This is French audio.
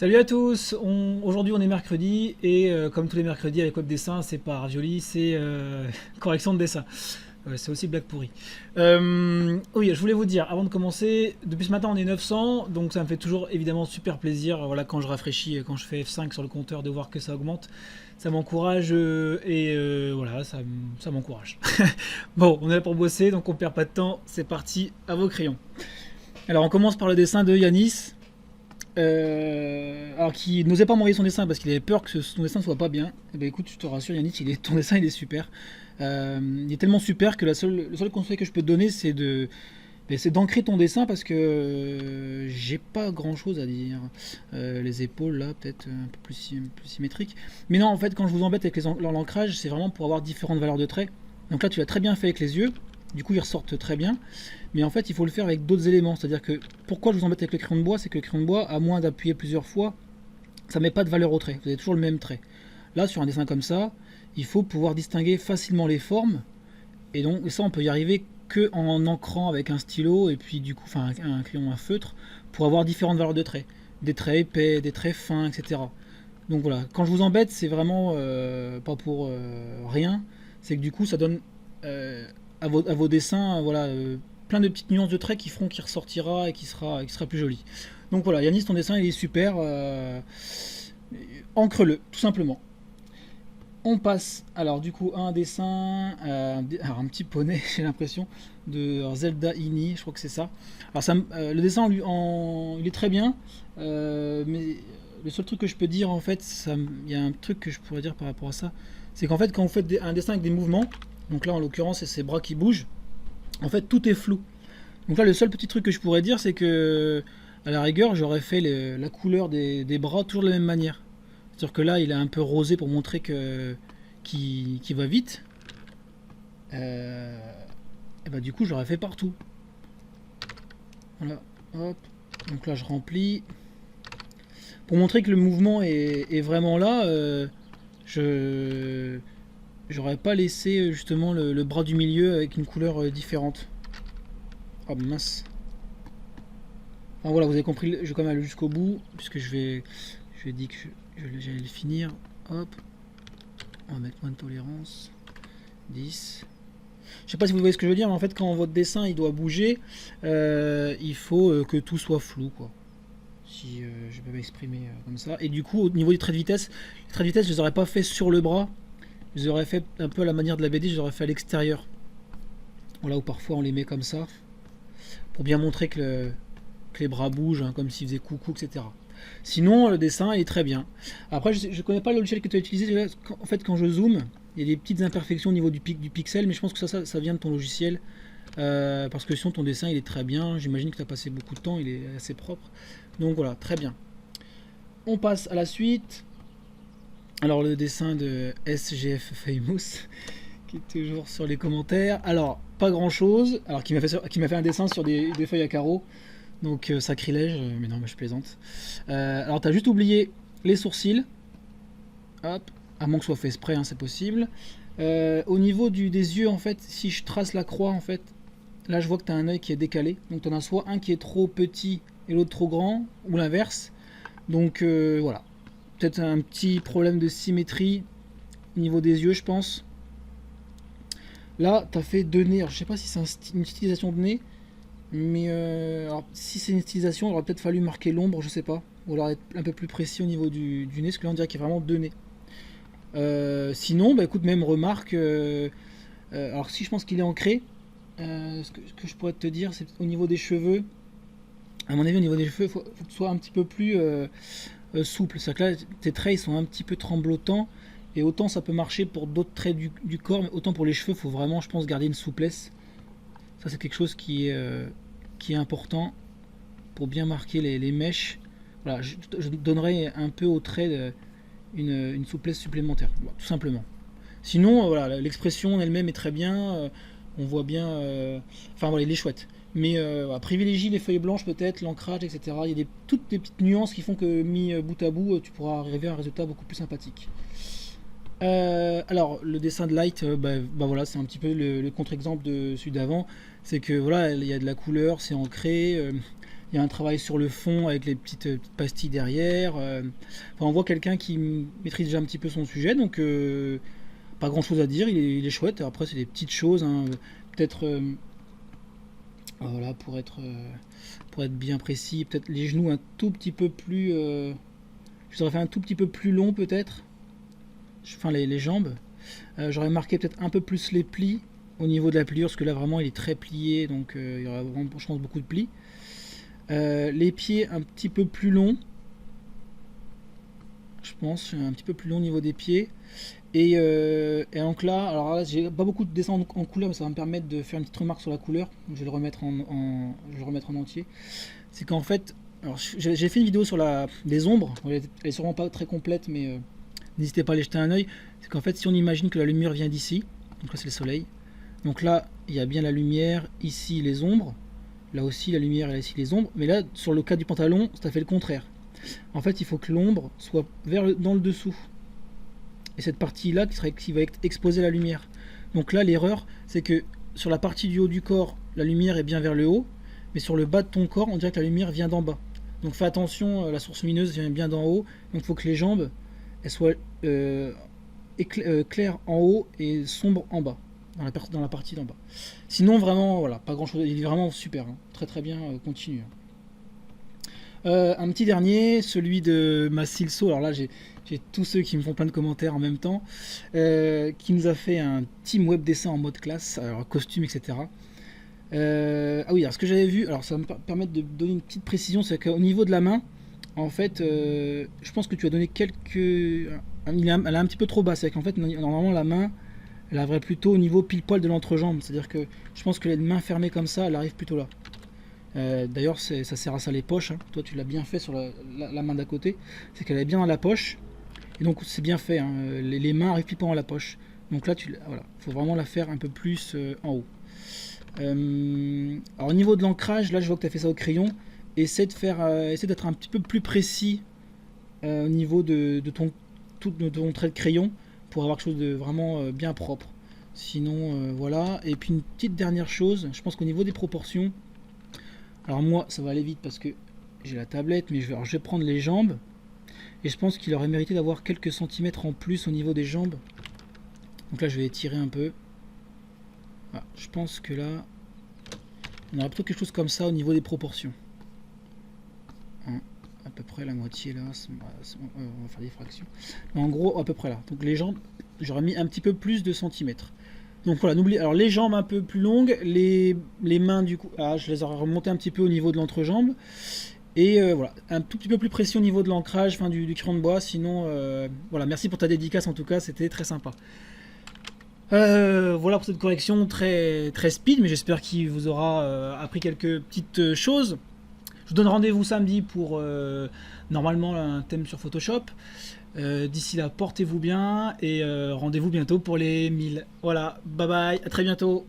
Salut à tous. Aujourd'hui on est mercredi et comme tous les mercredis avec Web Dessin, c'est pas ravioli, c'est correction de dessin. C'est aussi blague pourrie. Oui, je voulais vous dire, avant de commencer, depuis ce matin on est 900, donc ça me fait toujours évidemment super plaisir, voilà, quand je rafraîchis, quand je fais F5 sur le compteur, de voir que ça augmente. Ça m'encourage voilà, ça m'encourage. Bon, on est là pour bosser, donc on perd pas de temps. C'est parti, à vos crayons. Alors on commence par le dessin de Yanis. Alors qui n'osait pas m'envoyer son dessin parce qu'il avait peur que son dessin soit pas bien. Et ben écoute, je te rassure Yannick, ton dessin il est super. Il est tellement super que le seul conseil que je peux te donner c'est d'ancrer ton dessin parce que j'ai pas grand chose à dire. Les épaules là peut-être un peu plus symétriques. Mais non, en fait quand je vous embête avec l'ancrage, c'est vraiment pour avoir différentes valeurs de traits. Donc là tu l'as très bien fait avec les yeux, du coup ils ressortent très bien. Mais en fait, il faut le faire avec d'autres éléments. C'est-à-dire que pourquoi je vous embête avec le crayon de bois, c'est que le crayon de bois, à moins d'appuyer plusieurs fois, ça ne met pas de valeur au trait. Vous avez toujours le même trait. Là, sur un dessin comme ça, il faut pouvoir distinguer facilement les formes. Et ça, on peut y arriver que en ancrant avec un stylo et puis du coup, enfin un crayon, un feutre, pour avoir différentes valeurs de traits. Des traits épais, des traits fins, etc. Donc voilà, quand je vous embête, c'est vraiment pas pour rien. C'est que du coup, ça donne à vos dessins, voilà, plein de petites nuances de traits qui feront qu'il ressortira et qui sera plus joli. Donc voilà, Yanis, ton dessin il est super. Encre-le, tout simplement. On passe alors du coup à un dessin, alors un petit poney, j'ai l'impression, de Zelda Ini, je crois que c'est ça. Alors le dessin il est très bien, mais le seul truc que je peux dire en fait, il y a un truc que je pourrais dire par rapport à ça, c'est qu'en fait quand vous faites un dessin avec des mouvements, donc là en l'occurrence c'est ses bras qui bougent, en fait tout est flou. Donc là le seul petit truc que je pourrais dire c'est que à la rigueur j'aurais fait la couleur des bras toujours de la même manière. C'est-à-dire que là, il est un peu rosé pour montrer qu'il va vite. Et bah du coup, j'aurais fait partout. Voilà, hop. Donc là, je remplis. Pour montrer que le mouvement est vraiment là, je j'aurais pas laissé justement le bras du milieu avec une couleur différente. Oh mince. Enfin, voilà, vous avez compris, je vais quand même aller jusqu'au bout, puisque je vais dire que j'allais le finir. Hop. On va mettre moins de tolérance. 10. Je sais pas si vous voyez ce que je veux dire, mais en fait, quand votre dessin il doit bouger, il faut que tout soit flou, quoi. Si je peux m'exprimer comme ça. Et du coup, au niveau des traits de vitesse, les traits de vitesse, je les aurais pas fait sur le bras. Je les aurais fait un peu à la manière de la BD, je les aurais fait à l'extérieur. Voilà, où parfois on les met comme ça, pour bien montrer que les bras bougent, hein, comme s'ils faisaient coucou, etc. Sinon, le dessin est très bien. Après, je ne connais pas le logiciel que tu as utilisé. En fait, quand je zoome, il y a des petites imperfections au niveau du pixel, mais je pense que ça vient de ton logiciel. Parce que sinon, ton dessin, il est très bien. J'imagine que tu as passé beaucoup de temps, il est assez propre. Donc voilà, très bien. On passe à la suite. Alors, le dessin de SGF Famous, qui est toujours sur les commentaires. Alors, pas grand chose. Alors, qui m'a fait un dessin sur des feuilles à carreaux. Donc sacrilège, mais non, mais je plaisante. Alors t'as juste oublié les sourcils. Hop, à moins que ce soit fait exprès, hein, c'est possible. Au niveau des yeux, en fait, si je trace la croix, en fait, là je vois que t'as un œil qui est décalé. Donc t'en as soit un qui est trop petit et l'autre trop grand, ou l'inverse. Donc voilà. Peut-être un petit problème de symétrie au niveau des yeux, je pense. Là, t'as fait deux nez. Alors, je sais pas si c'est une stylisation de nez. Mais alors, si c'est une stylisation, il aurait peut-être fallu marquer l'ombre, je sais pas. Ou alors être un peu plus précis au niveau du nez, parce que là on dirait qu'il y a vraiment deux nez. Sinon, bah écoute, même remarque. Alors si je pense qu'il est ancré, ce que je pourrais te dire, c'est au niveau des cheveux. À mon avis, au niveau des cheveux, faut que tu sois un petit peu plus souple. C'est-à-dire que là, tes traits ils sont un petit peu tremblotants. Et autant ça peut marcher pour d'autres traits du corps, mais autant pour les cheveux, il faut vraiment, je pense, garder une souplesse. Ça, c'est quelque chose qui est important pour bien marquer les mèches. Voilà, je donnerai un peu au trait une souplesse supplémentaire, voilà, tout simplement. Sinon, voilà, l'expression en elle-même est très bien. On voit bien. Enfin, voilà, il est chouette. Mais voilà, privilégie les feuilles blanches, peut-être, l'ancrage, etc. Il y a toutes des petites nuances qui font que, mis bout à bout, tu pourras arriver à un résultat beaucoup plus sympathique. Alors, le dessin de Light, bah voilà, c'est un petit peu le contre-exemple de celui d'avant. C'est que voilà, il y a de la couleur, c'est ancré. Il y a un travail sur le fond avec les petites pastilles derrière. Enfin, on voit quelqu'un qui maîtrise déjà un petit peu son sujet, donc pas grand chose à dire, il est chouette. Après, c'est des petites choses, hein. Peut-être, voilà, pour être bien précis, peut-être les genoux un tout petit peu plus. Je les aurais fait un tout petit peu plus long, peut-être. Enfin, les jambes. J'aurais marqué peut-être un peu plus les plis au niveau de la pliure, parce que là, vraiment, il est très plié, donc il y aura vraiment, je pense, beaucoup de plis. Les pieds un petit peu plus longs. Je pense, un petit peu plus long au niveau des pieds. Et donc là, alors là, j'ai pas beaucoup de dessins en couleur, mais ça va me permettre de faire une petite remarque sur la couleur. Donc je vais le remettre je vais le remettre en entier. C'est qu'en fait, alors j'ai fait une vidéo sur les ombres. Elle est sûrement pas très complète, mais n'hésitez pas à aller jeter un oeil. C'est qu'en fait, si on imagine que la lumière vient d'ici, donc là c'est le soleil. Donc là, il y a bien la lumière, ici les ombres. Là aussi la lumière, et là ici les ombres. Mais là, sur le cas du pantalon, ça fait le contraire. En fait, il faut que l'ombre soit dans le dessous. Et cette partie-là qui va exposer la lumière. Donc là, l'erreur, c'est que sur la partie du haut du corps, la lumière est bien vers le haut, mais sur le bas de ton corps, on dirait que la lumière vient d'en bas. Donc fais attention, la source lumineuse vient bien d'en haut, donc il faut que les jambes elles soient claires en haut et sombres en bas, dans la partie d'en bas. Sinon, vraiment, voilà, pas grand-chose, il est vraiment super, hein. Très très bien, continue. Un petit dernier, celui de Massilso. Alors là, j'ai tous ceux qui me font plein de commentaires en même temps, qui nous a fait un team web dessin en mode classe, alors costume, etc. Ah oui, alors ce que j'avais vu, alors ça va me permettre de donner une petite précision, c'est qu'au niveau de la main, en fait, je pense que tu as donné elle est un petit peu trop bas, c'est qu'en fait, normalement, la main, elle arriverait plutôt au niveau pile poil de l'entrejambe, c'est-à-dire que je pense que les mains fermées comme ça, elle arrive plutôt là. D'ailleurs, ça sert à ça les poches, hein. Toi, tu l'as bien fait sur la main d'à côté, c'est qu'elle est bien dans la poche, et donc c'est bien fait, hein. Les mains arrivent pile poil dans la poche. Donc là, voilà, faut vraiment la faire un peu plus en haut. Alors au niveau de l'ancrage, là, je vois que tu as fait ça au crayon. Essaie d'être un petit peu plus précis au niveau de ton trait de crayon pour avoir quelque chose de vraiment bien propre. Sinon, voilà. Et puis une petite dernière chose, je pense qu'au niveau des proportions, alors moi, ça va aller vite parce que j'ai la tablette, mais je vais prendre les jambes. Et je pense qu'il aurait mérité d'avoir quelques centimètres en plus au niveau des jambes. Donc là, je vais étirer un peu. Voilà, je pense que là, on aurait plutôt quelque chose comme ça au niveau des proportions. À peu près la moitié là, on va faire des fractions. Mais en gros, à peu près là. Donc les jambes, j'aurais mis un petit peu plus de centimètres. Donc voilà, n'oubliez, alors les jambes un peu plus longues, les mains du coup, je les aurais remontées un petit peu au niveau de l'entrejambe. Et voilà, un tout petit peu plus précis au niveau de l'ancrage, du crayon de bois. Sinon, voilà, merci pour ta dédicace en tout cas, c'était très sympa. Voilà pour cette correction très, très speed, mais j'espère qu'il vous aura appris quelques petites choses. Je vous donne rendez-vous samedi pour normalement un thème sur Photoshop. D'ici là, portez-vous bien et rendez-vous bientôt pour les 1000. Voilà, bye bye, à très bientôt.